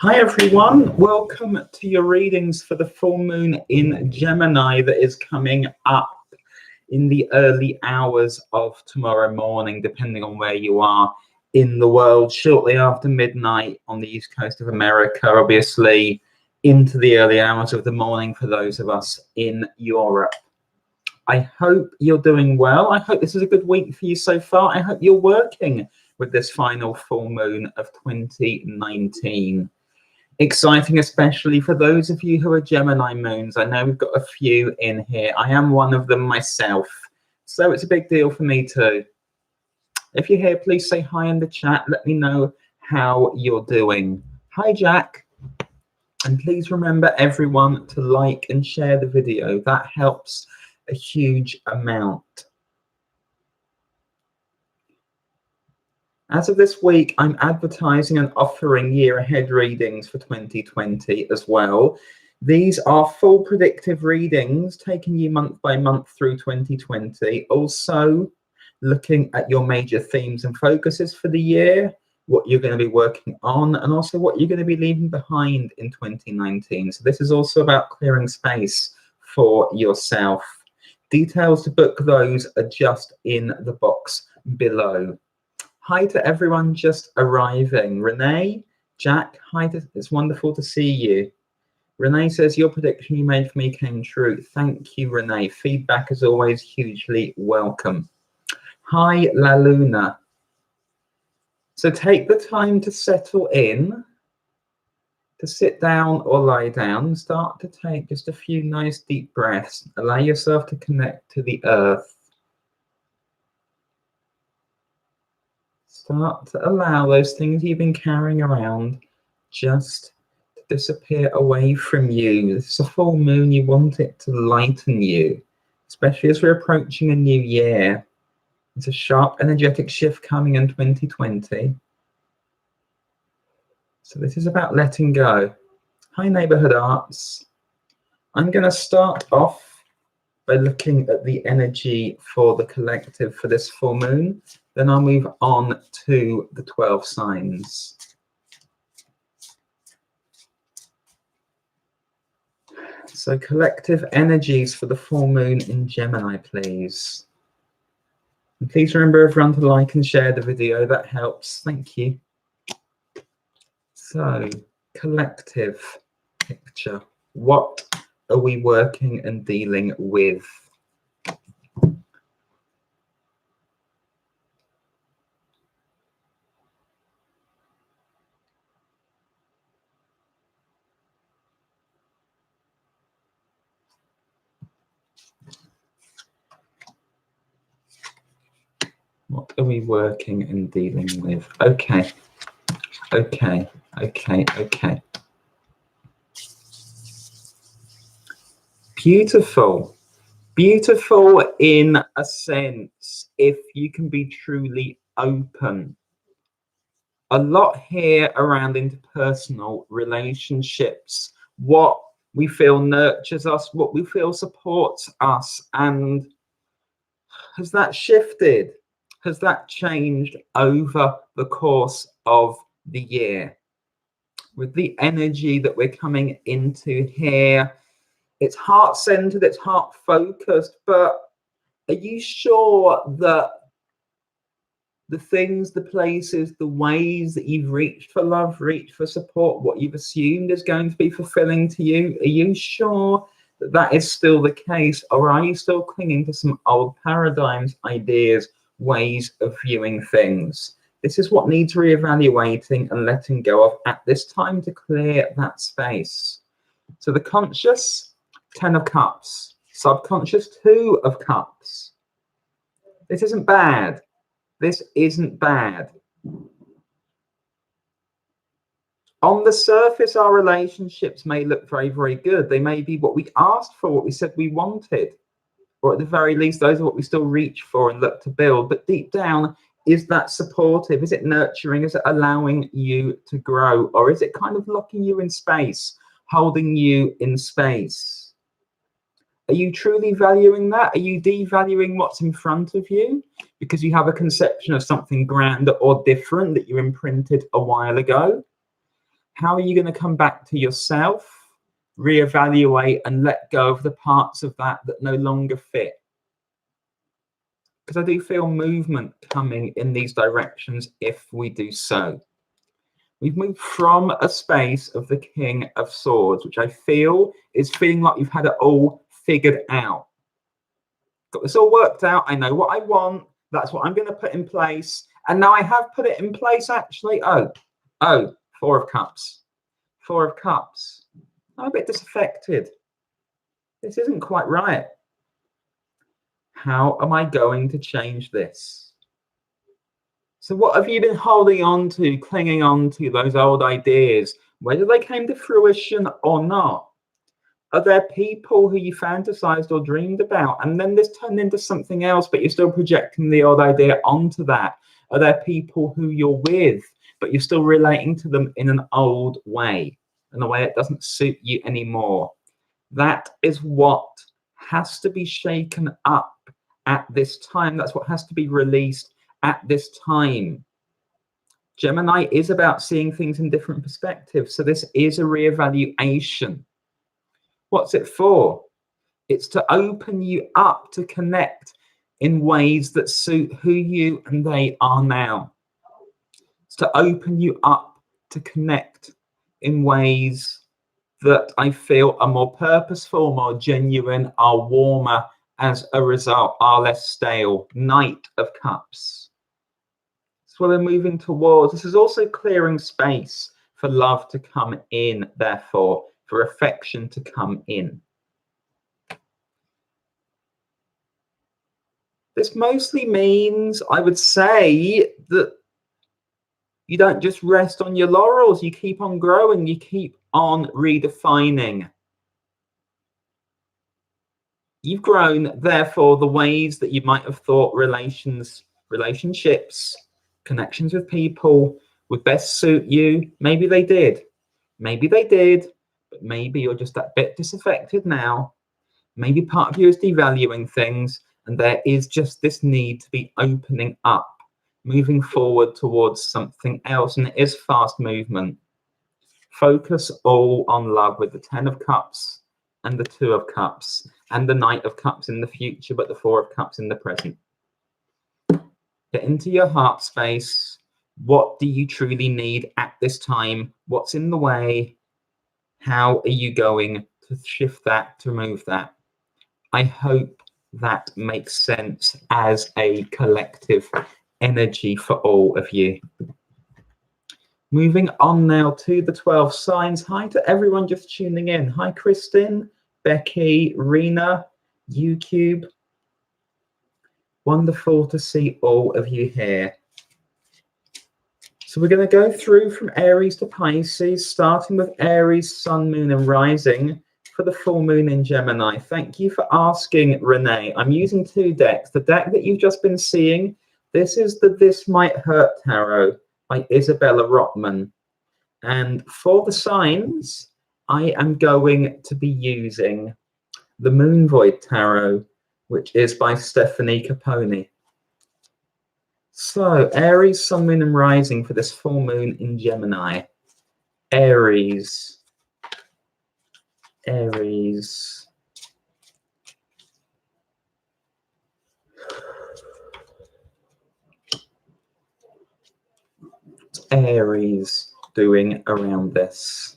Hi everyone, welcome to your readings for the full moon in Gemini that is coming up in the early hours of tomorrow morning, depending on where you are in the world, shortly after midnight on the east coast of America, obviously into the early hours of the morning for those of us in Europe. I hope you're doing well. I hope this is a good week for you so far. I hope you're working with this final full moon of 2019. Exciting, especially for those of you who are Gemini moons. I know we've got a few in here. I am one of them myself, so it's a big deal for me too. If you're here, please say hi in the chat. Let me know how you're doing. Hi, Jack. And please remember, everyone, to like and share the video. That helps a huge amount. As of this week, I'm advertising and offering year-ahead readings for 2020 as well. These are full predictive readings, taking you month by month through 2020. Also, looking at your major themes and focuses for the year, what you're going to be working on, and also what you're going to be leaving behind in 2019. So this is also about clearing space for yourself. Details to book those are just in the box below. Hi to everyone just arriving. Renee, Jack, hi, it's wonderful to see you. Renee says, your prediction you made for me came true. Thank you, Renee. Feedback is always hugely welcome. Hi, La Luna. So take the time to settle in, to sit down or lie down. Start to take just a few nice deep breaths. Allow yourself to connect to the earth. Start to allow those things you've been carrying around just to disappear away from you. This is a full moon. You want it to lighten you, especially as we're approaching a new year. It's a sharp, energetic shift coming in 2020. So this is about letting go. Hi, Neighborhood Arts. I'm going to start off by looking at the energy for the collective for this full moon. Then I'll move on to the 12 signs. So collective energies for the full moon in Gemini, please. And please remember everyone to like and share the video. That helps. Thank you. So collective picture. What are we working and dealing with? What are we working and dealing with? Okay. Beautiful. Beautiful in a sense, if you can be truly open. A lot here around interpersonal relationships, what we feel nurtures us, what we feel supports us, and has that shifted? Has that changed over the course of the year? With the energy that we're coming into here, it's heart-centered, it's heart-focused, but are you sure that the things, the places, the ways that you've reached for love, reached for support, what you've assumed is going to be fulfilling to you, are you sure that that is still the case? Or are you still clinging to some old paradigms, ideas, ways of viewing things? This is what needs reevaluating and letting go of at this time to clear that space. So the conscious, 10 of Cups. Subconscious, 2 of Cups. This isn't bad. This isn't bad. On the surface, our relationships may look very, very good. They may be what we asked for, what we said we wanted. Or at the very least, those are what we still reach for and look to build. But deep down, is that supportive? Is it nurturing? Is it allowing you to grow? Or is it kind of locking you in space, holding you in space? Are you truly valuing that? Are you devaluing what's in front of you because you have a conception of something grander or different that you imprinted a while ago? How are you going to come back to yourself, reevaluate, and let go of the parts of that that no longer fit? Because I do feel movement coming in these directions if we do so. We've moved from a space of the King of Swords, which I feel is feeling like you've had it all figured out. Got this all worked out. I know what I want. That's what I'm going to put in place. And now I have put it in place, actually. Oh, Four of Cups. Four of Cups. I'm a bit disaffected. This isn't quite right. How am I going to change this? So what have you been holding on to, clinging on to, those old ideas, whether they came to fruition or not? Are there people who you fantasized or dreamed about, and then this turned into something else, but you're still projecting the old idea onto that? Are there people who you're with, but you're still relating to them in an old way, in a way that doesn't suit you anymore? That is what has to be shaken up at this time. That's what has to be released at this time. Gemini is about seeing things in different perspectives. So this is a reevaluation. What's it for? It's to open you up to connect in ways that suit who you and they are now. It's to open you up to connect in ways that I feel are more purposeful, more genuine, are warmer as a result, are less stale. Knight of Cups. That's what we're moving towards. This is also clearing space for love to come in, therefore, for affection to come in. This mostly means, I would say, that you don't just rest on your laurels, you keep on growing, you keep on redefining. You've grown, therefore, the ways that you might have thought relationships, connections with people would best suit you. Maybe they did. Maybe they did, but maybe you're just that bit disaffected now. Maybe part of you is devaluing things, and there is just this need to be opening up, moving forward towards something else, and it is fast movement. Focus all on love with the 10 of Cups and the 2 of Cups and the Knight of Cups in the future, but the 4 of Cups in the present. Get into your heart space. What do you truly need at this time? What's in the way? How are you going to shift that, to remove that? I hope that makes sense as a collective energy for all of you. Moving on now to the 12 signs. Hi to everyone just tuning in. Hi, Kristen, Becky, Rena, YouTube. Wonderful to see all of you here. So we're going to go through from Aries to Pisces, starting with Aries, Sun, Moon, and Rising for the full moon in Gemini. Thank you for asking, Renee. I'm using 2 decks. The deck that you've just been seeing, this is the This Might Hurt Tarot by Isabella Rotman. And for the signs, I am going to be using the Moon Void Tarot, which is by Stephanie Capone. So, Aries, Sun, Moon, and Rising for this full moon in Gemini. Aries. Aries. What's Aries doing around this?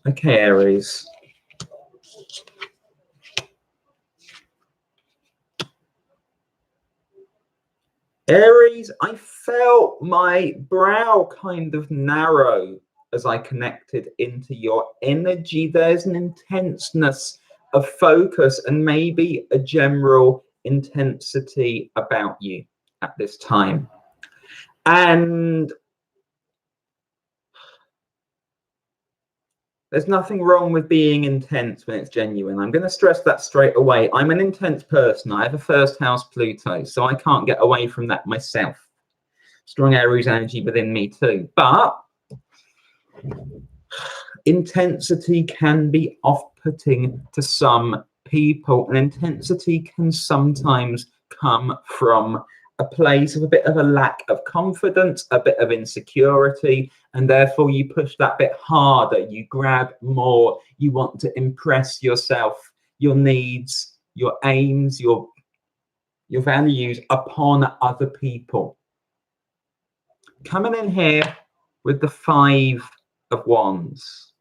Okay, Aries. Aries, I felt my brow kind of narrow as I connected into your energy. There's an intenseness of focus and maybe a general intensity about you at this time. And there's nothing wrong with being intense when it's genuine. I'm going to stress that straight away. I'm an intense person. I have a first house Pluto, so I can't get away from that myself. Strong Aries energy within me too. But Intensity can be off-putting to some people, and intensity can sometimes come from a place of a bit of a lack of confidence, a bit of insecurity, and therefore you push that bit harder, you grab more, you want to impress yourself, your needs, your aims, your values upon other people. Coming in here with the 5 of Wands,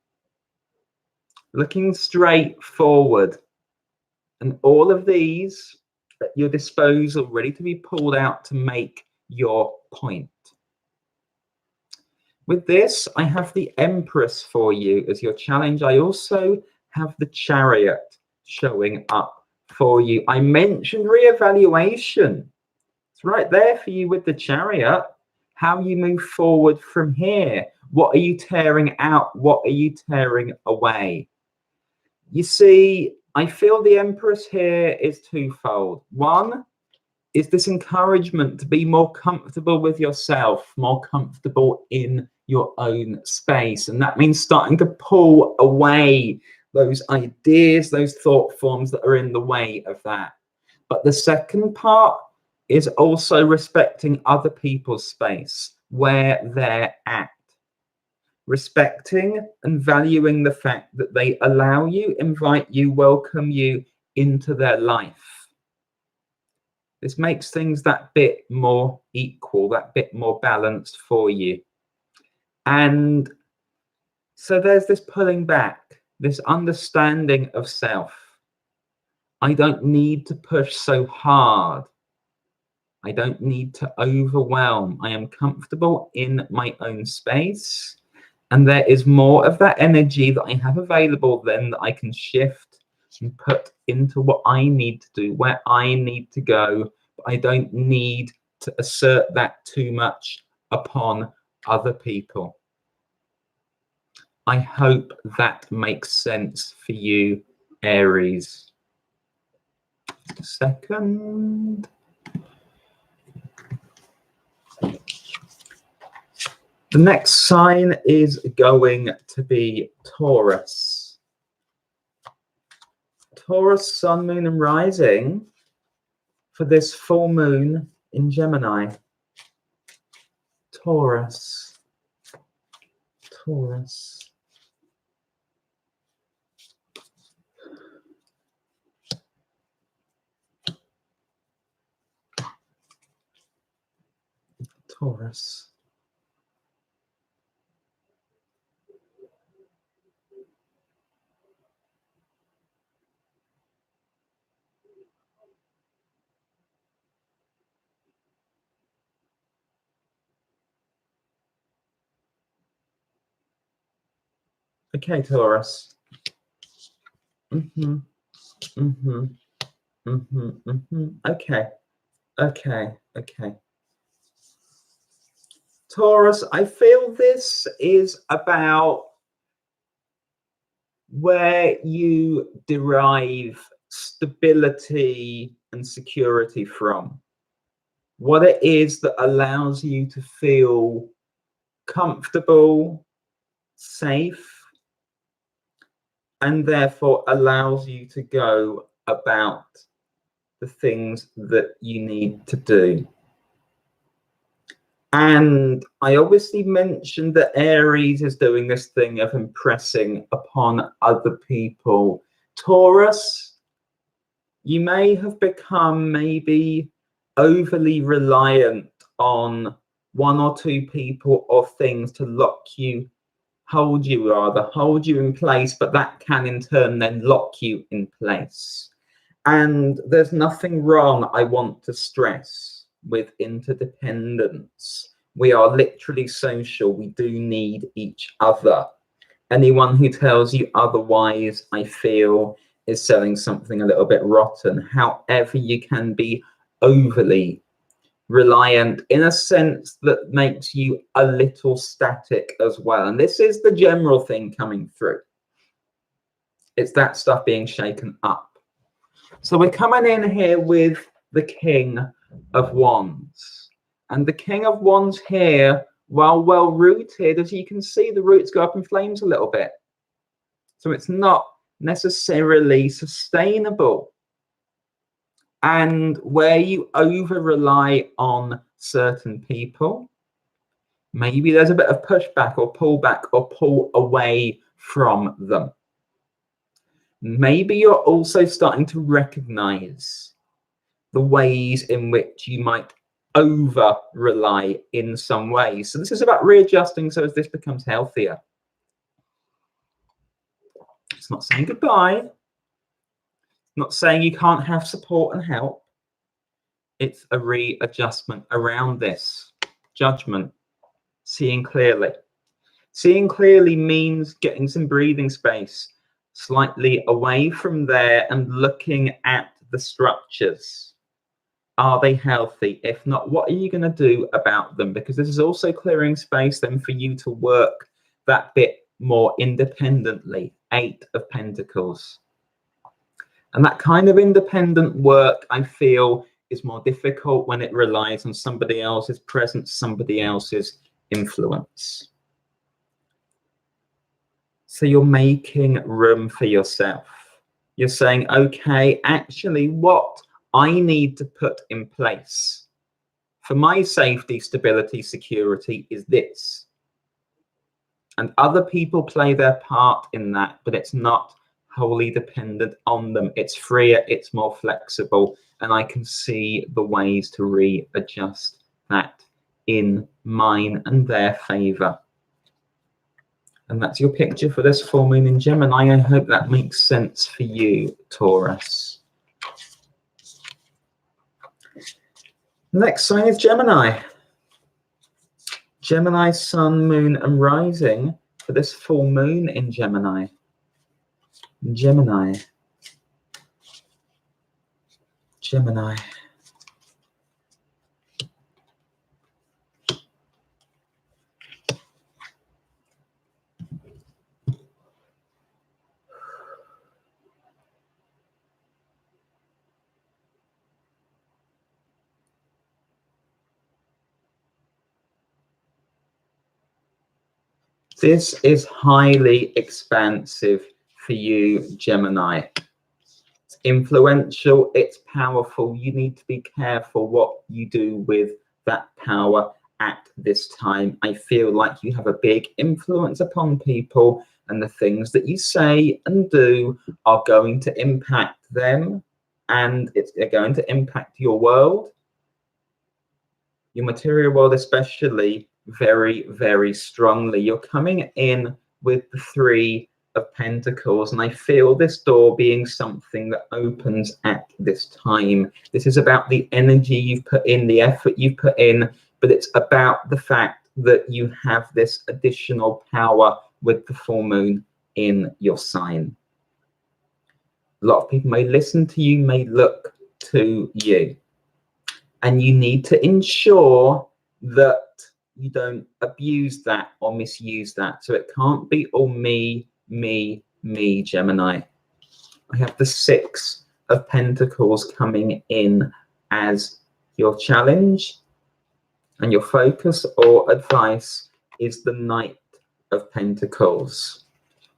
looking straight forward, and all of these at your disposal, ready to be pulled out to make your point. With this, I have the Empress for you as your challenge. I also have the Chariot showing up for you. I mentioned reevaluation. It's right there for you with the Chariot. How you move forward from here. What are you tearing out? What are you tearing away? You see, I feel the Empress here is twofold. One is this encouragement to be more comfortable with yourself, more comfortable in your own space. And that means starting to pull away those ideas, those thought forms that are in the way of that. But the second part is also respecting other people's space, where they're at. Respecting and valuing the fact that they allow you, invite you, welcome you into their life. This makes things that bit more equal, that bit more balanced for you. And so there's this pulling back, this understanding of self. I don't need to push so hard. I don't need to overwhelm. I am comfortable in my own space. And there is more of that energy that I have available then that I can shift and put into what I need to do, where I need to go. But I don't need to assert that too much upon other people. I hope that makes sense for you, Aries. Just a second. The next sign is going to be Taurus. Taurus, sun, moon, and rising for this full moon in Gemini. Taurus. Taurus. Taurus. Okay, Taurus. Okay. Okay. Taurus, I feel this is about where you derive stability and security from. What it is that allows you to feel comfortable, safe, and therefore allows you to go about the things that you need to do. And I obviously mentioned that Aries is doing this thing of impressing upon other people. Taurus, you may have become maybe overly reliant on one or two people or things to hold you in place, but that can in turn then lock you in place. And there's nothing wrong, I want to stress, with interdependence. We are literally social. We do need each other. Anyone who tells you otherwise, I feel, is selling something a little bit rotten. However, you can be overly reliant in a sense that makes you a little static as well. And this is the general thing coming through. It's that stuff being shaken up. So we're coming in here with the King of Wands. And the King of Wands here while well rooted, as you can see, the roots go up in flames a little bit. So it's not necessarily sustainable. And where you over rely on certain people, maybe there's a bit of pushback or pullback or pull away from them. Maybe you're also starting to recognize the ways in which you might over rely in some ways. So this is about readjusting so as this becomes healthier. It's not saying goodbye. It's not saying you can't have support and help. It's a readjustment around this. Judgment. Seeing clearly. Seeing clearly means getting some breathing space slightly away from there and looking at the structures. Are they healthy? If not, what are you going to do about them? Because this is also clearing space then for you to work that bit more independently. 8 of Pentacles. And that kind of independent work, I feel, is more difficult when it relies on somebody else's presence, somebody else's influence. So you're making room for yourself. You're saying, okay, actually what I need to put in place for my safety, stability, security is this. And other people play their part in that, but it's not wholly dependent on them. It's freer, it's more flexible, and I can see the ways to readjust that in mine and their favor. And that's your picture for this full moon in Gemini. I hope that makes sense for you, Taurus. Next sign is Gemini. Gemini, sun, moon, and rising for this full moon in Gemini. Gemini. Gemini. This is highly expansive for you, Gemini. It's influential, it's powerful. You need to be careful what you do with that power at this time. I feel like you have a big influence upon people, and the things that you say and do are going to impact them, and they're going to impact your world, your material world especially, very, very strongly. You're coming in with the 3 of Pentacles, and I feel this door being something that opens at this time. This is about the energy you've put in, the effort you've put in, but it's about the fact that you have this additional power with the full moon in your sign. A lot of people may listen to you, may look to you, and you need to ensure that you don't abuse that or misuse that. So it can't be all me, me, me, Gemini. I have the 6 of Pentacles coming in as your challenge, and your focus or advice is the Knight of Pentacles.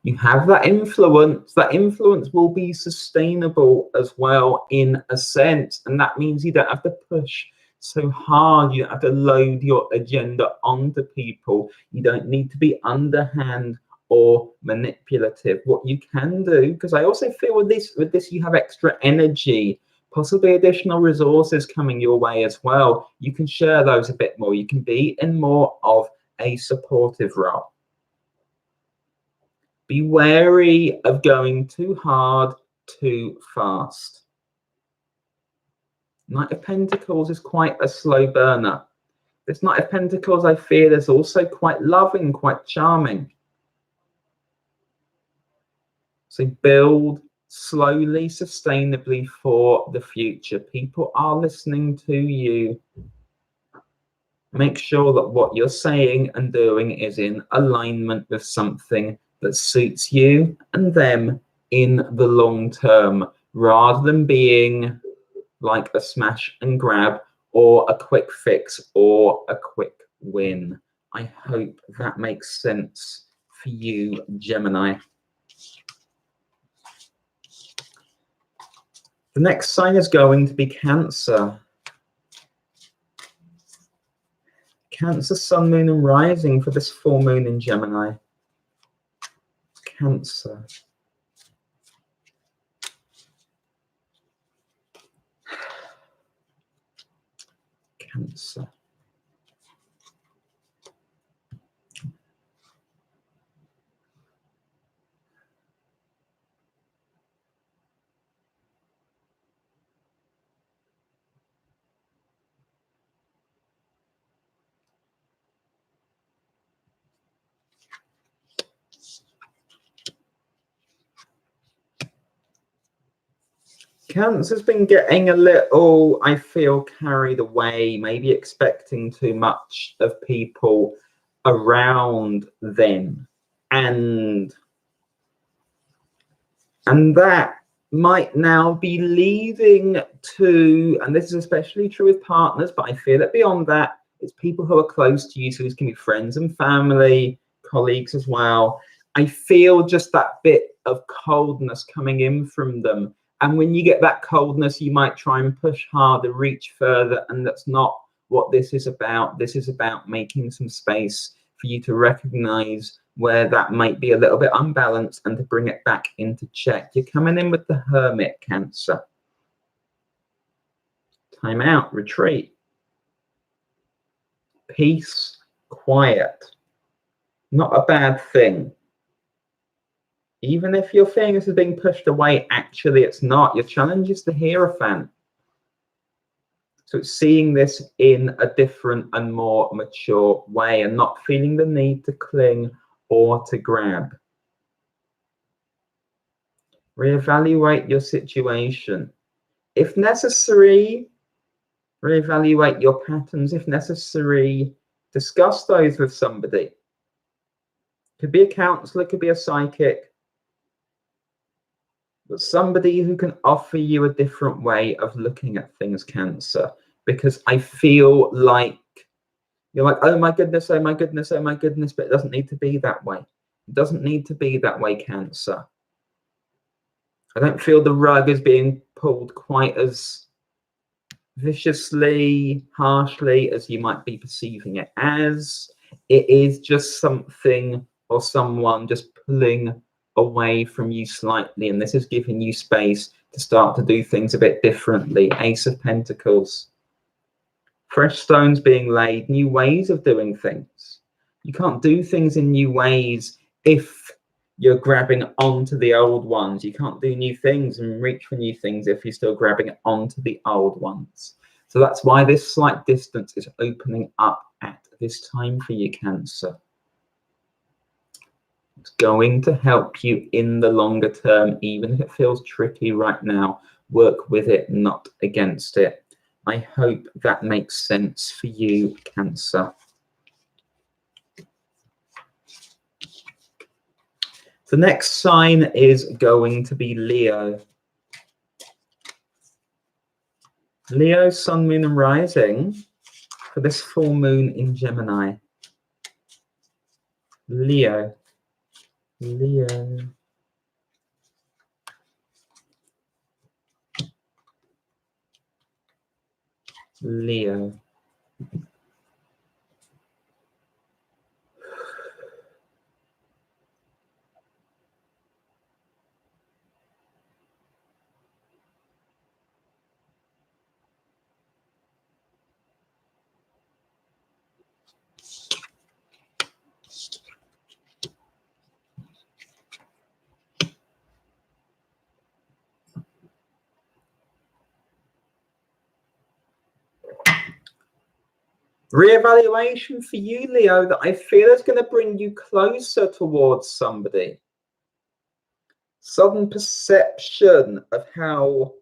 You have that influence. That influence will be sustainable as well in a sense, and that means you don't have to push so hard. You don't have to load your agenda onto people. You don't need to be underhand or manipulative. What you can do, because I also feel with this you have extra energy, possibly additional resources coming your way as well. You can share those a bit more. You can be in more of a supportive role. Be wary of going too hard, too fast. Knight of Pentacles is quite a slow burner. This Knight of Pentacles, I fear, is also quite loving, quite charming. So build slowly, sustainably for the future. People are listening to you. Make sure that what you're saying and doing is in alignment with something that suits you and them in the long term, rather than being like a smash and grab or a quick fix or a quick win. I hope that makes sense for you, Gemini. The next sign is going to be Cancer. Cancer, Sun, Moon, and Rising for this full moon in Gemini. Cancer. Cancer. Cancer's been getting a little, I feel, carried away, maybe expecting too much of people around them. And that might now be leading to, and this is especially true with partners, but I feel that beyond that, it's people who are close to you. So these can be friends and family, colleagues as well. I feel just that bit of coldness coming in from them. And when you get that coldness, you might try and push harder, reach further. And that's not what this is about. This is about making some space for you to recognize where that might be a little bit unbalanced and to bring it back into check. You're coming in with the Hermit, Cancer. Time out, retreat. Peace, quiet. Not a bad thing. Even if you're feeling this is being pushed away, actually it's not. Your challenge is the Hierophant. So it's seeing this in a different and more mature way and not feeling the need to cling or to grab. Reevaluate your situation. If necessary, reevaluate your patterns. If necessary, discuss those with somebody. Could be a counselor, could be a psychic, but somebody who can offer you a different way of looking at things, Cancer. Because I feel like you're like, oh my goodness, oh my goodness, oh my goodness, but it doesn't need to be that way. It doesn't need to be that way, Cancer. I don't feel the rug is being pulled quite as viciously, harshly as you might be perceiving it as. It is just something or someone just pulling away from you slightly, and this is giving you space to start to do things a bit differently. Ace of Pentacles. Fresh stones being laid, new ways of doing things. You can't do things in new ways if you're grabbing onto the old ones. You can't do new things and reach for new things if you're still grabbing onto the old ones. So that's why this slight distance is opening up at this time for you, Cancer. It's going to help you in the longer term, even if it feels tricky right now. Work with it, not against it. I hope that makes sense for you, Cancer. The next sign is going to be Leo. Leo, Sun, Moon, and Rising for this full moon in Gemini. Leo. Leo. Leo. Reevaluation for you, Leo, that I feel is going to bring you closer towards somebody. Sudden perception of how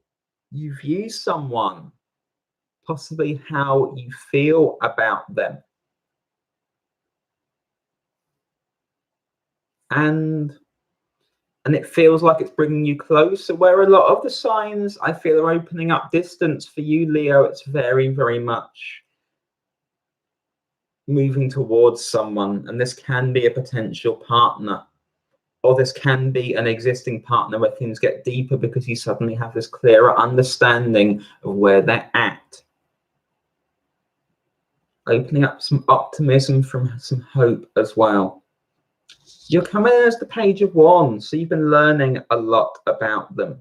you view someone, possibly how you feel about them. And it feels like it's bringing you closer, where a lot of the signs I feel are opening up distance. For you, Leo, it's very, very much moving towards someone, and this can be a potential partner, or this can be an existing partner where things get deeper because you suddenly have this clearer understanding of where they're at. Opening up some optimism, from some hope as well. You're coming in as the Page of Wands, so you've been learning a lot about them.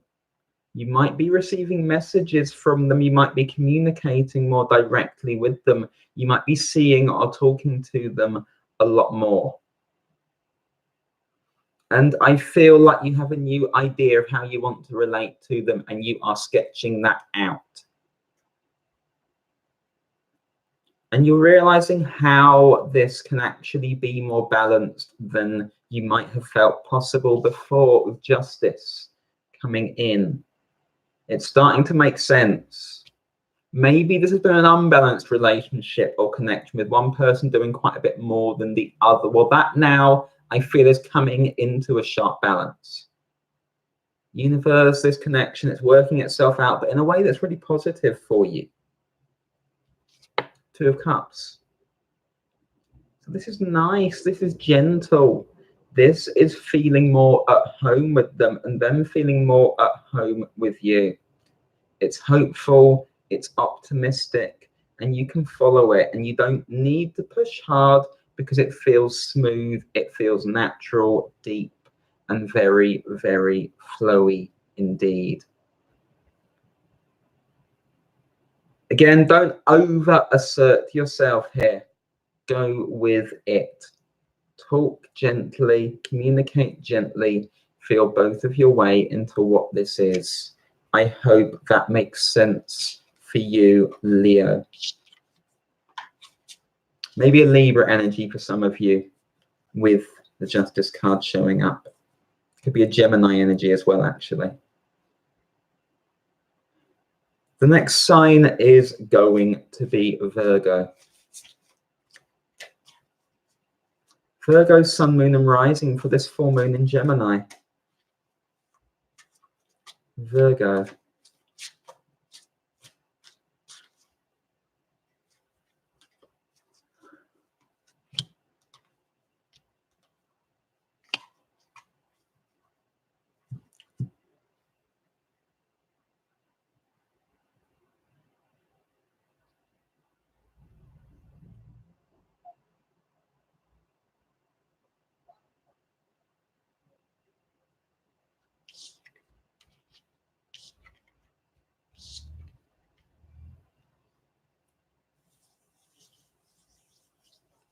You might be receiving messages from them. You might be communicating more directly with them. You might be seeing or talking to them a lot more. And I feel like you have a new idea of how you want to relate to them, and you are sketching that out. And you're realizing how this can actually be more balanced than you might have felt possible before, with justice coming in. It's starting to make sense. Maybe this has been an unbalanced relationship or connection, with one person doing quite a bit more than the other. Well, that now I feel is coming into a sharp balance. Universe, this connection, it's working itself out, but in a way that's really positive for you. Two of Cups. So this is nice. This is gentle. This is feeling more at home with them, and them feeling more at home with you. It's hopeful, it's optimistic, and you can follow it, and you don't need to push hard because it feels smooth, it feels natural, deep, and very, very flowy indeed. Again, don't over assert yourself here. Go with it. Talk gently, communicate gently, feel both of your way into what this is. I hope that makes sense for you, Leo. Maybe a Libra energy for some of you with the Justice card showing up. Could be a Gemini energy as well, actually. The next sign is going to be Virgo. Virgo, Sun, Moon, and Rising for this full moon in Gemini. Virgo.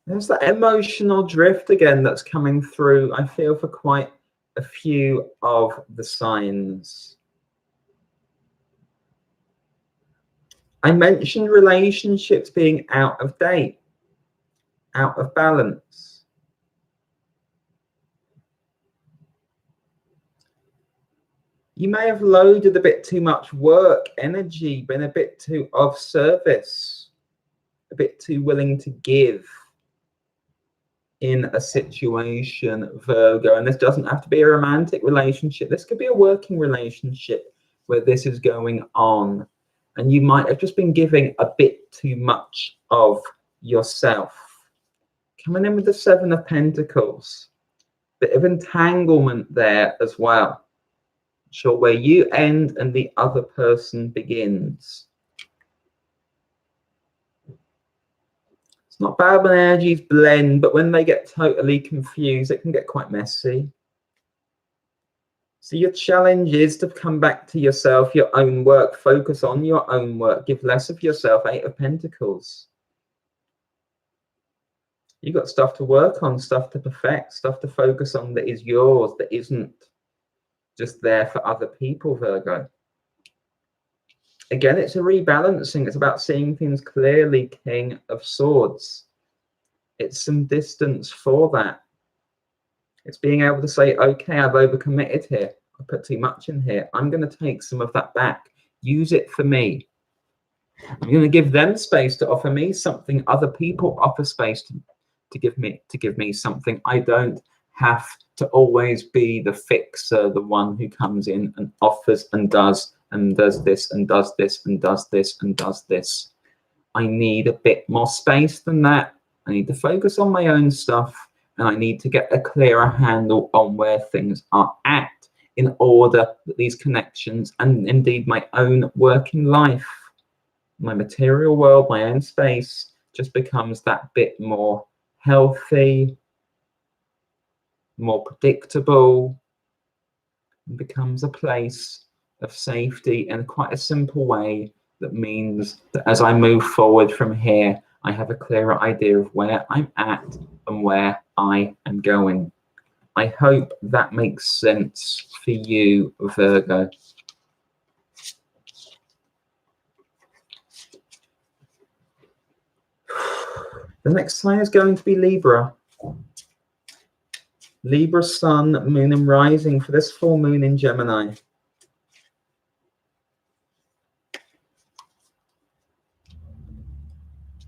There's that emotional drift again that's coming through, I feel, for quite a few of the signs. I mentioned relationships being out of date, out of balance. You may have loaded a bit too much work, energy, been a bit too of service, a bit too willing to give in a situation, Virgo. And this doesn't have to be a romantic relationship. This could be a working relationship where this is going on, and you might have just been giving a bit too much of yourself. Coming in with the Seven of Pentacles, bit of entanglement there as well. Not sure where you end and the other person begins. It's not bad when energies blend, but when they get totally confused, it can get quite messy. So your challenge is to come back to yourself, your own work, focus on your own work, give less of yourself. Eight of Pentacles. You've got stuff to work on, stuff to perfect, stuff to focus on that is yours, that isn't just there for other people, Virgo. Again, it's a rebalancing. It's about seeing things clearly, King of Swords. It's some distance for that. It's being able to say, okay, I've overcommitted here. I put too much in here. I'm going to take some of that back. Use it for me. I'm going to give them space to offer me something. Other people offer space to give me something. I don't have to always be the fixer, the one who comes in and offers and does this and does this and does this and does this. I need a bit more space than that, I need to focus on my own stuff, and I need to get a clearer handle on where things are at in order that these connections and indeed my own working life, my material world, my own space just becomes that bit more healthy, more predictable, and becomes a place of safety in quite a simple way that means that as I move forward from here, I have a clearer idea of where I'm at and where I am going. I hope that makes sense for you, Virgo. The next sign is going to be Libra. Libra sun, moon and rising for this full moon in Gemini.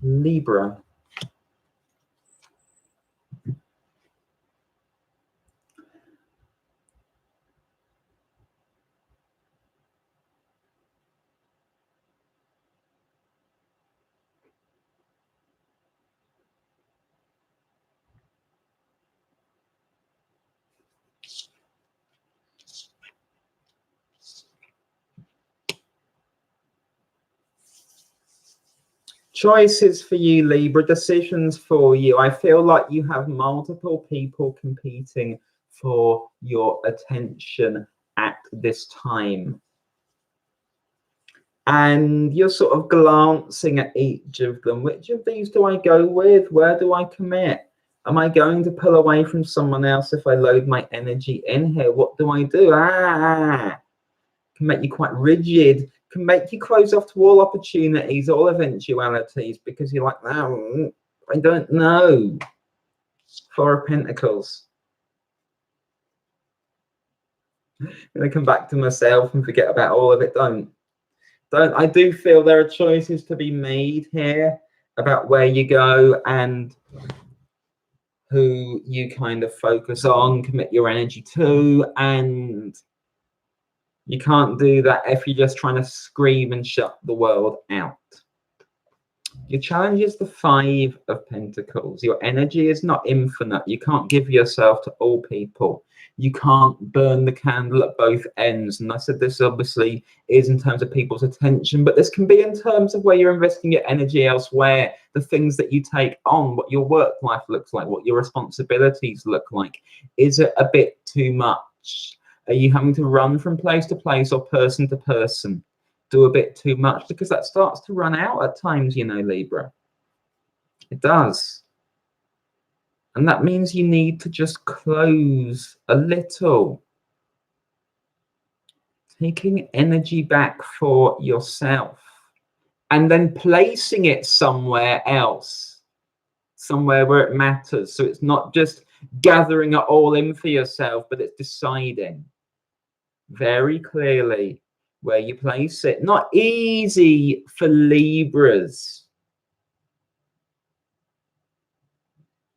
Libra. Choices for you, Libra, decisions for you. I feel like you have multiple people competing for your attention at this time. And you're sort of glancing at each of them. Which of these do I go with? Where do I commit? Am I going to pull away from someone else if I load my energy in here? What do I do? Can make you quite rigid, can make you close off to all opportunities, all eventualities, because you're like, no, I don't know. Four of Pentacles. I'm going to come back to myself and forget about all of it. Don't. I do feel there are choices to be made here about where you go and who you kind of focus on, commit your energy to, and you can't do that if you're just trying to scream and shut the world out. Your challenge is the Five of Pentacles. Your energy is not infinite. You can't give yourself to all people. You can't burn the candle at both ends. And I said this obviously is in terms of people's attention, but this can be in terms of where you're investing your energy elsewhere, the things that you take on, what your work life looks like, what your responsibilities look like. Is it a bit too much? Are you having to run from place to place or person to person? Do a bit too much? Because that starts to run out at times, you know, Libra. It does. And that means you need to just close a little. Taking energy back for yourself and then placing it somewhere else, somewhere where it matters. So it's not just gathering it all in for yourself, but it's deciding very clearly where you place it. Not easy for Libras.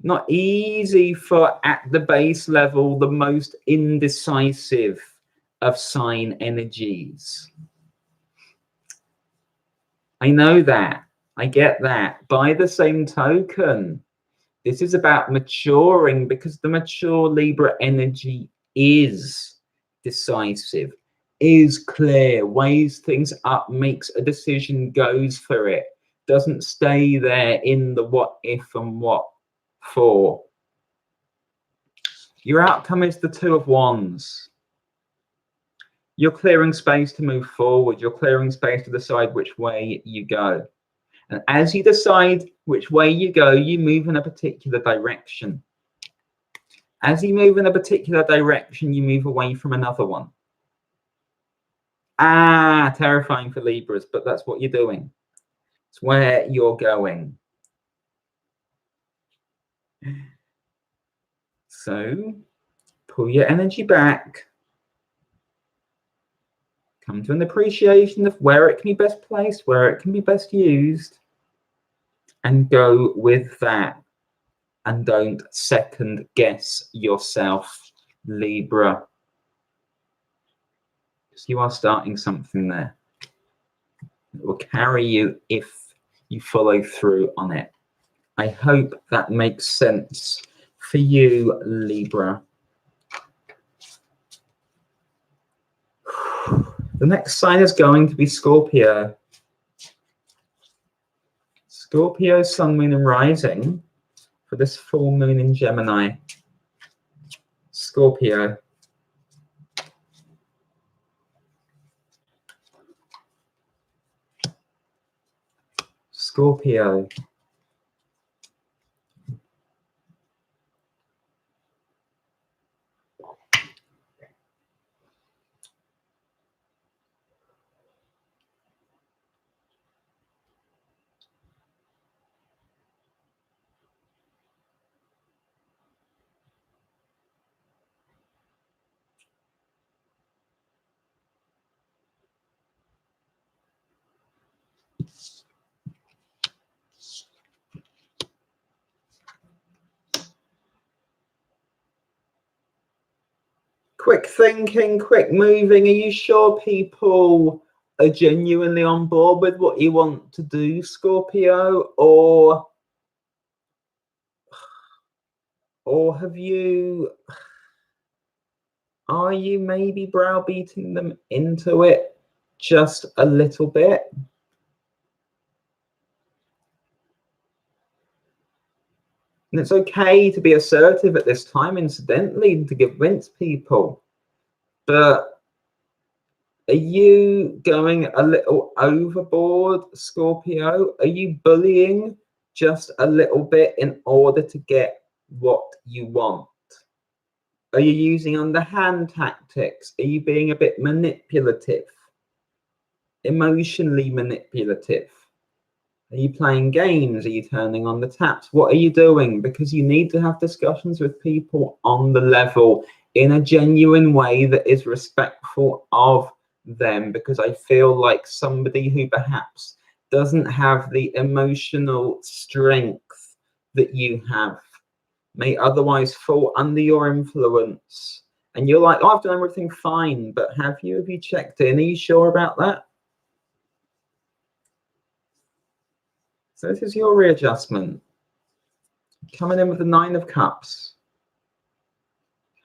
Not easy for, at the base level, the most indecisive of sign energies. I know that. I get that. By the same token, this is about maturing, because the mature Libra energy is decisive, is clear, weighs things up, makes a decision, goes for it, doesn't stay there in the what if and what for. Your outcome is the Two of Wands. You're clearing space to move forward. You're clearing space to decide which way you go. And as you decide which way you go, you move in a particular direction. As you move in a particular direction, you move away from another one. Terrifying for Libras, but that's what you're doing. It's where you're going. So pull your energy back. Come to an appreciation of where it can be best placed, where it can be best used, and go with that. And don't second guess yourself, Libra. Because you are starting something there. It will carry you if you follow through on it. I hope that makes sense for you, Libra. The next sign is going to be Scorpio. Scorpio, Sun, Moon, and Rising for this full moon in Gemini. Scorpio. Scorpio. Quick thinking, quick moving. Are you sure people are genuinely on board with what you want to do, Scorpio? Or are you maybe browbeating them into it just a little bit? And it's okay to be assertive at this time, incidentally, to convince people. But are you going a little overboard, Scorpio? Are you bullying just a little bit in order to get what you want? Are you using underhand tactics? Are you being a bit manipulative? Emotionally manipulative? Are you playing games? Are you turning on the taps? What are you doing? Because you need to have discussions with people on the level in a genuine way that is respectful of them, because I feel like somebody who perhaps doesn't have the emotional strength that you have may otherwise fall under your influence. And you're like, oh, I've done everything fine, but have you checked in? Are you sure about that? So this is your readjustment. Coming in with the 9 of Cups.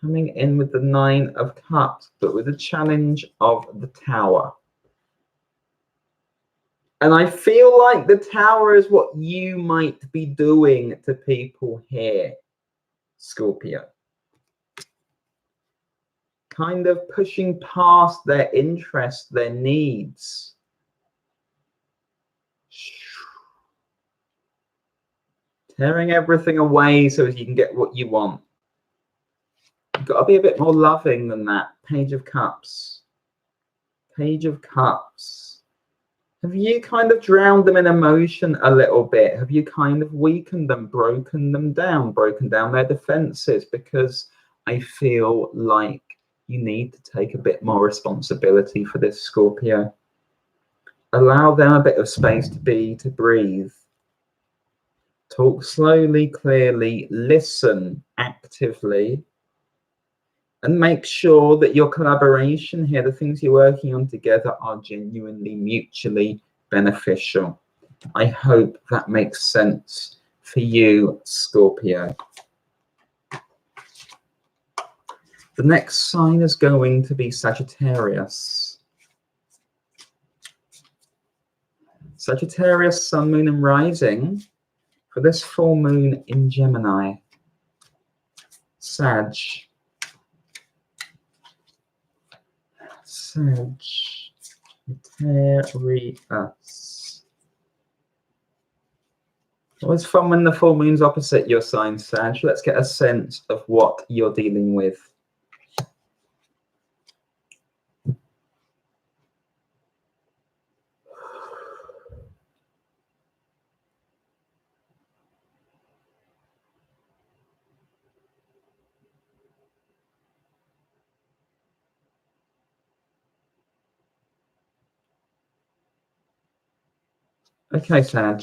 Coming in with the 9 of Cups, but with the challenge of the Tower. And I feel like the Tower is what you might be doing to people here, Scorpio. Kind of pushing past their interests, their needs. Tearing everything away so as you can get what you want. You've got to be a bit more loving than that. Page of Cups. Page of Cups. Have you kind of drowned them in emotion a little bit? Have you kind of weakened them, broken down their defenses? Because I feel like you need to take a bit more responsibility for this, Scorpio. Allow them a bit of space to breathe. Talk slowly, clearly, listen actively, and make sure that your collaboration here, the things you're working on together, are genuinely mutually beneficial. I hope that makes sense for you, Scorpio. The next sign is going to be Sagittarius. Sagittarius, Sun, Moon, and Rising for this full moon in Gemini. Sagittarius. Always fun when the full moon's opposite your sign, Sag. Let's get a sense of what you're dealing with. Okay, Sag.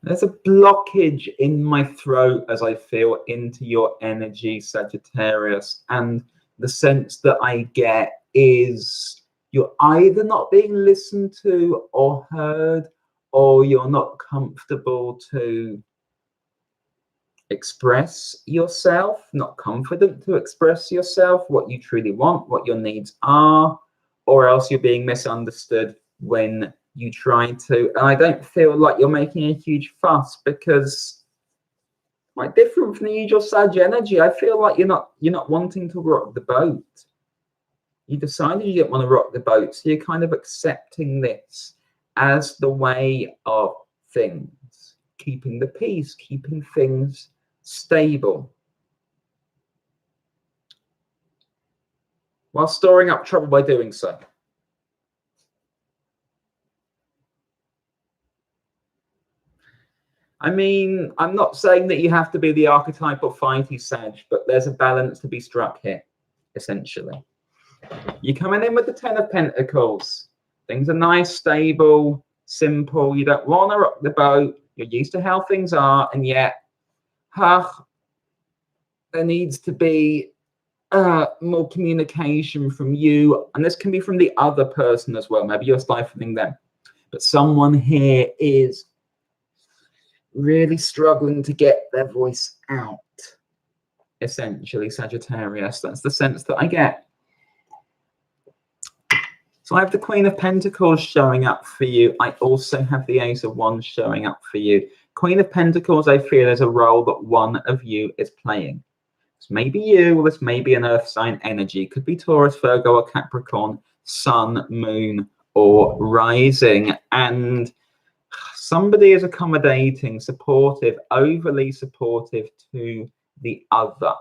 There's a blockage in my throat as I feel into your energy, Sagittarius. And the sense that I get is you're either not being listened to or heard, or you're not comfortable to express yourself, not confident to express yourself, what you truly want, what your needs are, or else you're being misunderstood when you try to. And I don't feel like you're making a huge fuss, because quite different from the usual Sag energy, I feel like you're not wanting to rock the boat. You decided you didn't want to rock the boat, so you're kind of accepting this as the way of things, keeping the peace, keeping things stable, while storing up trouble by doing so. I mean, I'm not saying that you have to be the archetypal fighty Sag, but there's a balance to be struck here, essentially. You're coming in with the Ten of Pentacles. Things are nice, stable, simple. You don't want to rock the boat. You're used to how things are, and yet, there needs to be more communication from you, and this can be from the other person as well. Maybe you're stifling them, but someone here is really struggling to get their voice out, essentially, Sagittarius. That's the sense that I get. So I have the Queen of Pentacles showing up for you. I also have the Ace of Wands showing up for you. Queen of Pentacles, I feel, is a role that one of you is playing. This may be you, or this may be an earth sign energy. Could be Taurus, Virgo, or Capricorn, sun, moon, or rising. And somebody is accommodating, supportive, overly supportive to the other.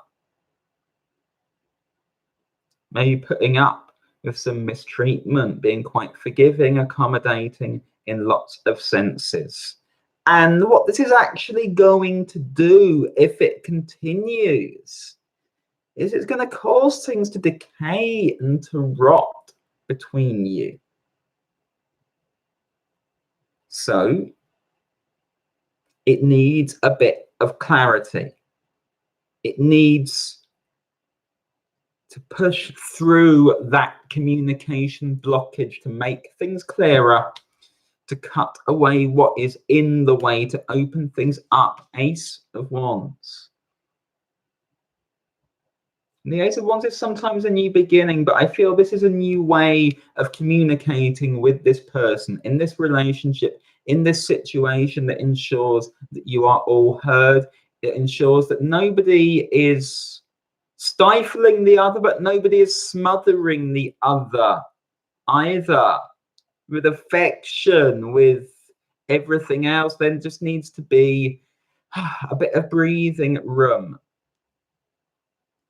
Maybe putting up with some mistreatment, being quite forgiving, accommodating in lots of senses. And what this is actually going to do, if it continues, is it's going to cause things to decay and to rot between you. So it needs a bit of clarity. It needs to push through that communication blockage, to make things clearer, to cut away what is in the way, to open things up. Ace of Wands. And the Ace of Wands is sometimes a new beginning, but I feel this is a new way of communicating with this person, in this relationship, in this situation, that ensures that you are all heard. It ensures that nobody is stifling the other, but nobody is smothering the other either. With affection, with everything else, then just needs to be a bit of breathing room.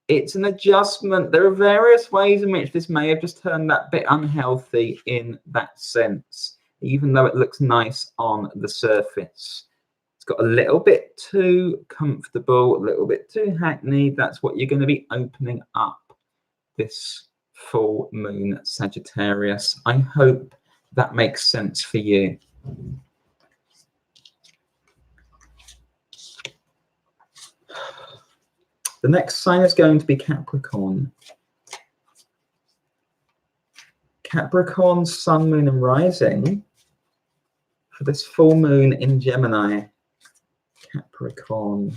It's an adjustment. There are various ways in which this may have just turned that bit unhealthy in that sense, even though it looks nice on the surface. It's got a little bit too comfortable, a little bit too hackneyed. That's what you're going to be opening up this full moon, Sagittarius. I hope that makes sense for you. The next sign is going to be Capricorn. Capricorn, sun, moon, and rising for this full moon in Gemini. Capricorn.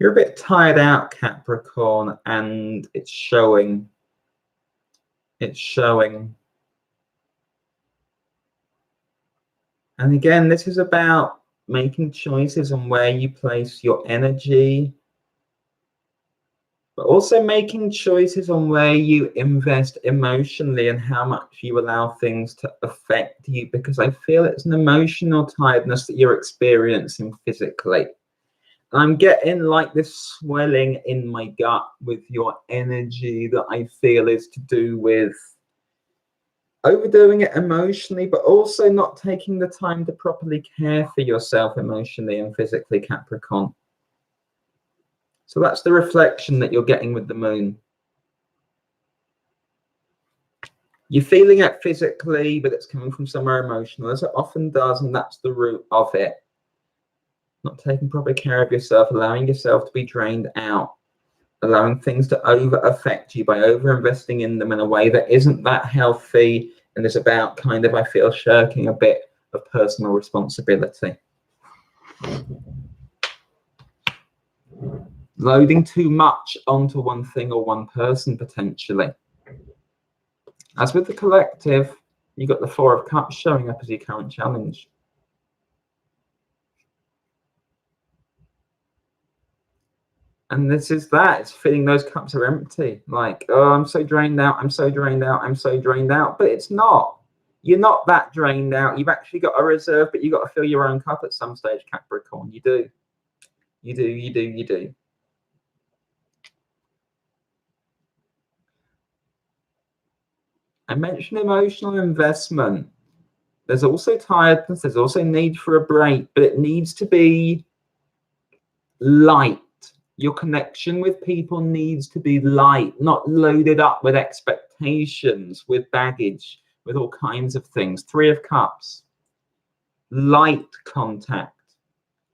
You're a bit tired out, Capricorn, and it's showing. It's showing. And again, this is about making choices on where you place your energy, but also making choices on where you invest emotionally and how much you allow things to affect you, because I feel it's an emotional tiredness that you're experiencing physically. I'm getting like this swelling in my gut with your energy that I feel is to do with overdoing it emotionally, but also not taking the time to properly care for yourself emotionally and physically, Capricorn. So that's the reflection that you're getting with the moon. You're feeling it physically, but it's coming from somewhere emotional, as it often does, and that's the root of it. Not taking proper care of yourself, allowing yourself to be drained out, allowing things to over affect you by over investing in them in a way that isn't that healthy, and is about kind of, I feel, shirking a bit of personal responsibility. Loading too much onto one thing or one person, potentially. As with the collective, you got the Four of Cups showing up as your current challenge. And this is that. It's feeling those cups are empty. Like, oh, I'm so drained out. I'm so drained out. I'm so drained out. But it's not. You're not that drained out. You've actually got a reserve, but you've got to fill your own cup at some stage, Capricorn. You do. You do. You do. You do. I mentioned emotional investment. There's also tiredness. There's also need for a break, but it needs to be light. Your connection with people needs to be light, not loaded up with expectations, with baggage, with all kinds of things. Three of Cups. Light contact.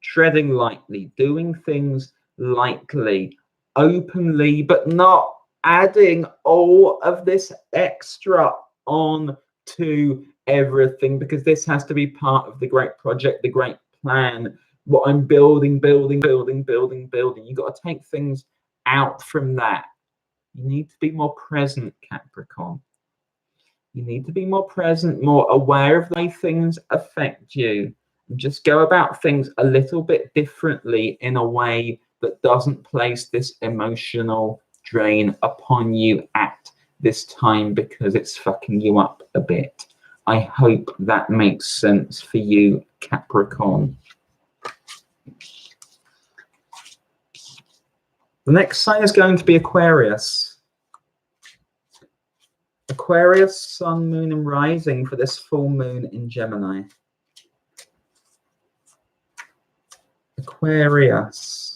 Treading lightly, doing things lightly, openly, but not adding all of this extra on to everything, because this has to be part of the great project, the great plan, what I'm building. You've got to take things out from that. You need to be more present, Capricorn. You need to be more present, more aware of the way things affect you. And just go about things a little bit differently in a way that doesn't place this emotional drain upon you at this time, because it's fucking you up a bit. I hope that makes sense for you, Capricorn. The next sign is going to be Aquarius. Aquarius, sun, moon, and rising for this full moon in Gemini. Aquarius.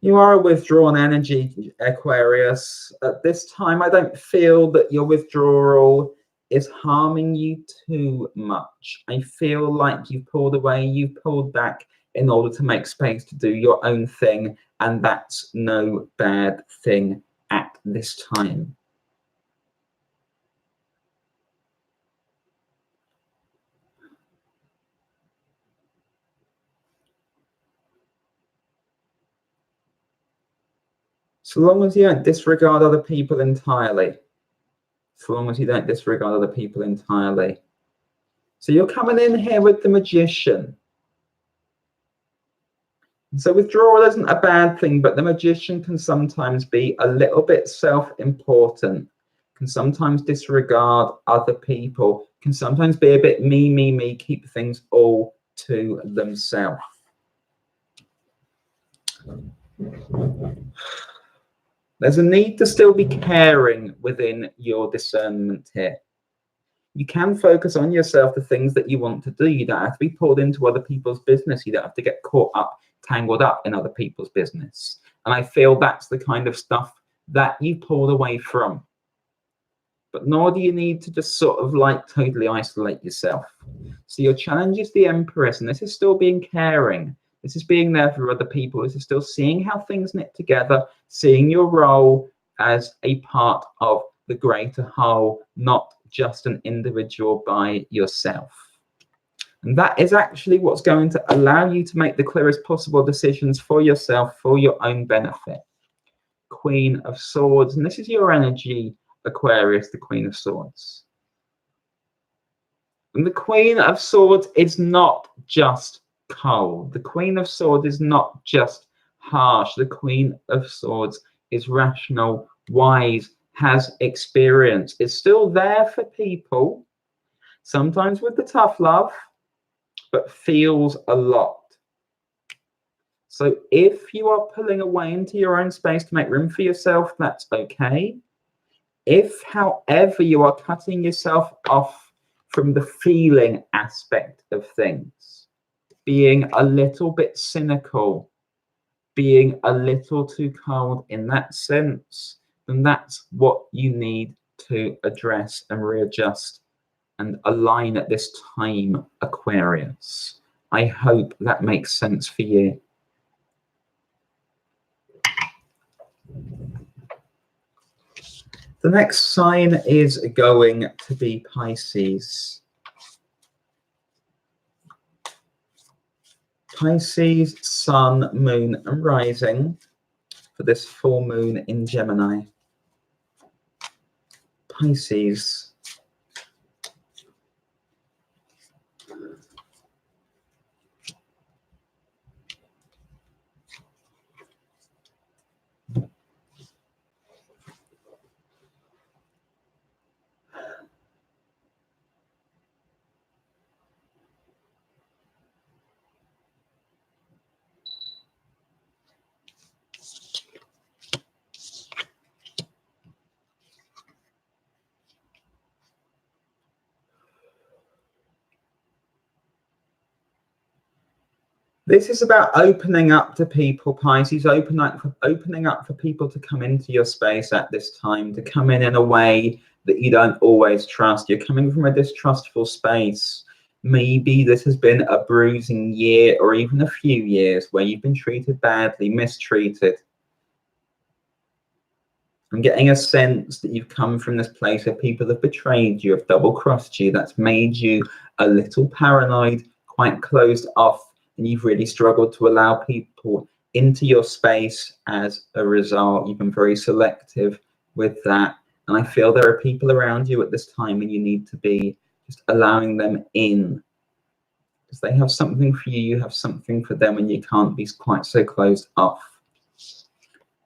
You are a withdrawn energy, Aquarius. At this time, I don't feel that your withdrawal is harming you too much. I feel like you've pulled away, you've pulled back in order to make space to do your own thing, and that's no bad thing at this time. So long as you don't disregard other people entirely. So long as you don't disregard other people entirely. So you're coming in here with the Magician. So withdrawal isn't a bad thing, but the Magician can sometimes be a little bit self-important, can sometimes disregard other people, can sometimes be a bit me, keep things all to themselves. There's a need to still be caring within your discernment here. You can focus on yourself, the things that you want to do. You don't have to be pulled into other people's business. You don't have to get caught up, tangled up in other people's business. And I feel that's the kind of stuff that you pulled away from. But nor do you need to just sort of like totally isolate yourself. So your challenge is the Empress, and this is still being caring. This is being there for other people. This is still seeing how things knit together, seeing your role as a part of the greater whole, not just an individual by yourself. And that is actually what's going to allow you to make the clearest possible decisions for yourself, for your own benefit. Queen of Swords, and this is your energy, Aquarius, the Queen of Swords. And the Queen of Swords is not just cold. The Queen of Swords is not just harsh. The Queen of Swords is rational, wise, has experience, is still there for people, sometimes with the tough love, but feels a lot. So if you are pulling away into your own space to make room for yourself, that's okay. If, however, you are cutting yourself off from the feeling aspect of things, being a little bit cynical, being a little too cold in that sense, then that's what you need to address and readjust and align at this time, Aquarius. I hope that makes sense for you. The next sign is going to be Pisces. Pisces, Sun, Moon, and Rising for this full moon in Gemini. Pisces. This is about opening up to people, Pisces, opening up for people to come into your space at this time, to come in a way that you don't always trust. You're coming from a distrustful space. Maybe this has been a bruising year or even a few years where you've been treated badly, mistreated. I'm getting a sense that you've come from this place where people have betrayed you, have double-crossed you. That's made you a little paranoid, quite closed off, and you've really struggled to allow people into your space as a result. You've been very selective with that. And I feel there are people around you at this time and you need to be just allowing them in. Because they have something for you, you have something for them, and you can't be quite so closed off.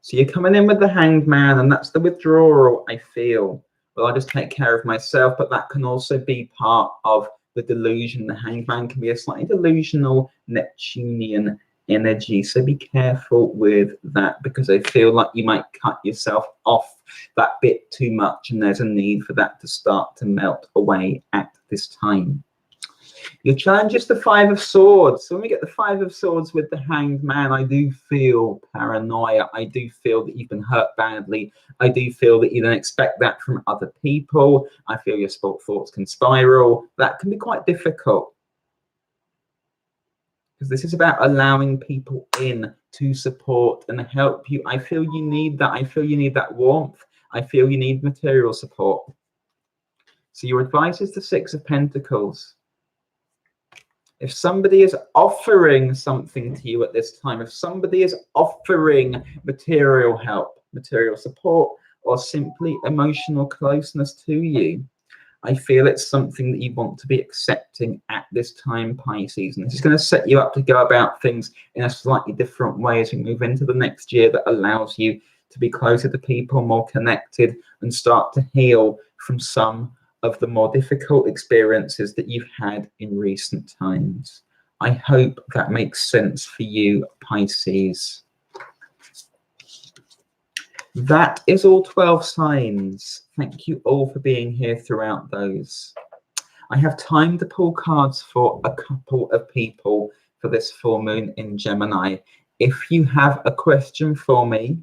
So you're coming in with the Hanged Man, and that's the withdrawal, I feel. Well, I just take care of myself, but that can also be part of the delusion. The Hanged Man can be a slightly delusional Neptunian energy, so be careful with that, because I feel like you might cut yourself off that bit too much, and there's a need for that to start to melt away at this time. Your challenge is the Five of Swords. So when we get the Five of Swords with the Hanged Man, I do feel paranoia. I do feel that you've been hurt badly. I do feel that you don't expect that from other people. I feel your thoughts can spiral. That can be quite difficult. Because this is about allowing people in to support and help you. I feel you need that. I feel you need that warmth. I feel you need material support. So your advice is the Six of Pentacles. If somebody is offering something to you at this time, if somebody is offering material help, material support, or simply emotional closeness to you, I feel it's something that you want to be accepting at this time, Pisces. And this is going to set you up to go about things in a slightly different way as we move into the next year, that allows you to be closer to people, more connected, and start to heal from some of the more difficult experiences that you've had in recent times. I hope that makes sense for you, Pisces. That is all 12 signs. Thank you all for being here throughout those. I have time to pull cards for a couple of people for this full moon in Gemini. If you have a question for me,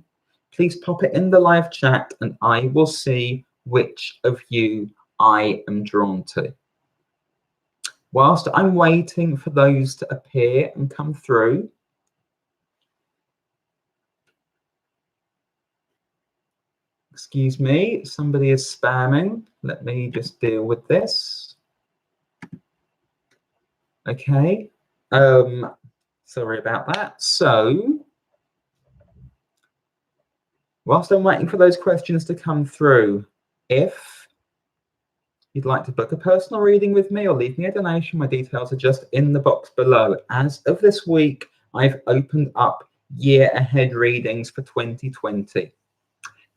please pop it in the live chat and I will see which of you I am drawn to. Whilst I'm waiting for those to appear and come through, Excuse me, somebody is spamming. Let me just deal with this. Okay. Sorry about that. So, whilst I'm waiting for those questions to come through, if you'd like to book a personal reading with me or leave me a donation, my details are just in the box below. As of this week, I've opened up year ahead readings for 2020.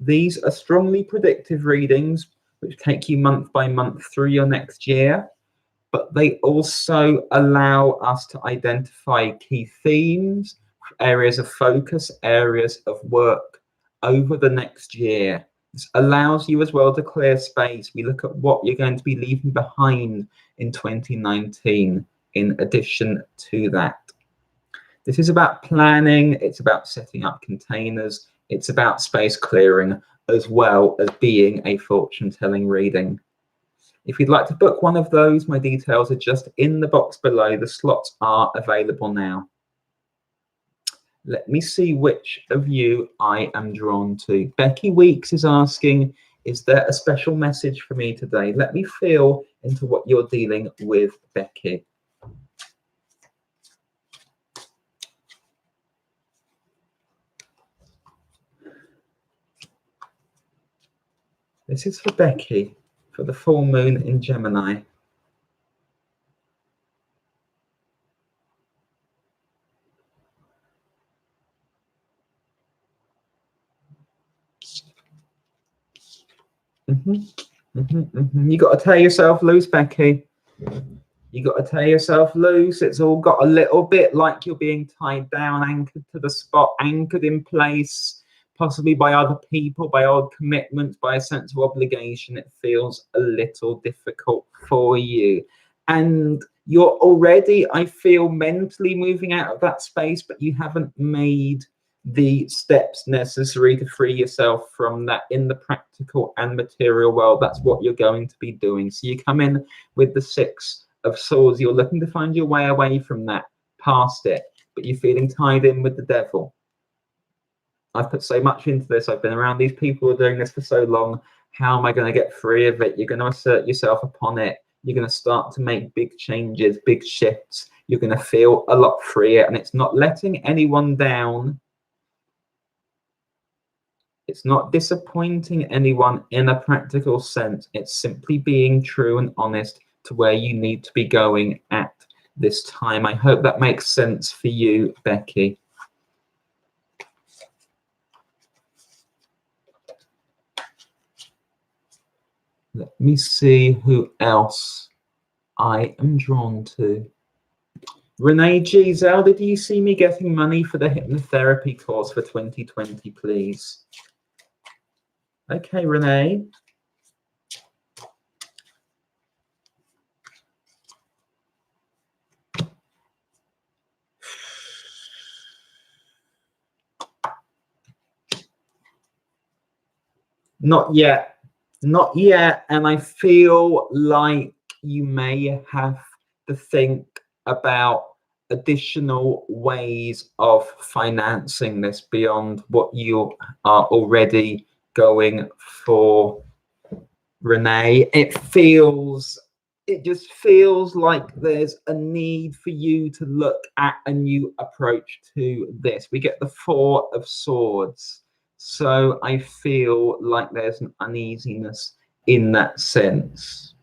These are strongly predictive readings, which take you month by month through your next year, but they also allow us to identify key themes, areas of focus, areas of work over the next year. This allows you as well to clear space. We look at what you're going to be leaving behind in 2019 in addition to that. This is about planning, it's about setting up containers, it's about space clearing, as well as being a fortune-telling reading. If you'd like to book one of those, my details are just in the box below. The slots are available now. Let me see which of you I am drawn to. Becky Weeks is asking, is there a special message for me today? Let me feel into what you're dealing with, Becky. This is for Becky, for the full moon in Gemini. You got to tear yourself loose, Becky. You got to tear yourself loose. It's all got a little bit like you're being tied down, anchored to the spot, anchored in place, possibly by other people, by old commitments, by a sense of obligation. It feels a little difficult for you. And you're already, I feel, mentally moving out of that space, but you haven't made the steps necessary to free yourself from that in the practical and material world. That's what you're going to be doing. So you come in with the 6 of Swords. You're looking to find your way away from that, past it, but you're feeling tied in with the devil. I've put so much into this. I've been around these people who are doing this for so long. How am I going to get free of it? You're going to assert yourself upon it. You're going to start to make big changes, big shifts. You're going to feel a lot freer, and it's not letting anyone down. It's not disappointing anyone in a practical sense. It's simply being true and honest to where you need to be going at this time. I hope that makes sense for you, Becky. Let me see who else I am drawn to. Renee G. Zelda, do you see me getting money for the hypnotherapy course for 2020, please? Okay, Renee. Not yet. Not yet. And I feel like you may have to think about additional ways of financing this beyond what you are already going for, Renee. It just feels like there's a need for you to look at a new approach to this. We get the 4 of Swords. So I feel like there's an uneasiness in that sense.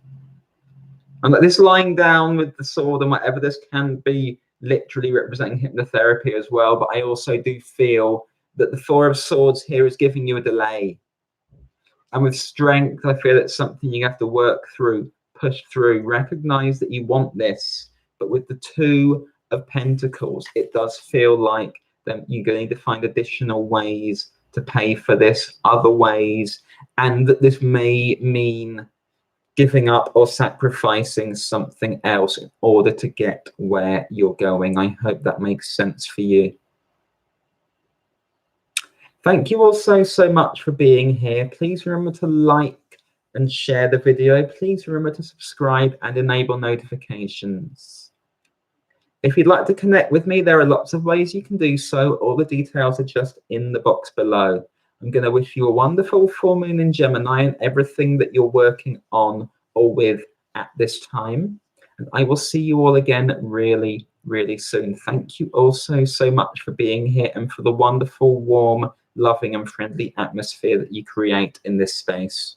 And like this lying down with the sword and whatever, this can be literally representing hypnotherapy as well. But I also do feel that the 4 of Swords here is giving you a delay. And with strength, I feel it's something you have to work through, push through, recognize that you want this. But with the 2 of Pentacles, it does feel like that you're going to find additional ways to pay for this, other ways, and that this may mean giving up or sacrificing something else in order to get where you're going. I hope that makes sense for you. Thank you all so much for being here. Please remember to like and share the video. Please remember to subscribe and enable notifications. If you'd like to connect with me, there are lots of ways you can do so. All the details are just in the box below. I'm going to wish you a wonderful full moon in Gemini and everything that you're working on or with at this time. And I will see you all again really, really soon. Thank you also so much for being here and for the wonderful, warm, loving and friendly atmosphere that you create in this space.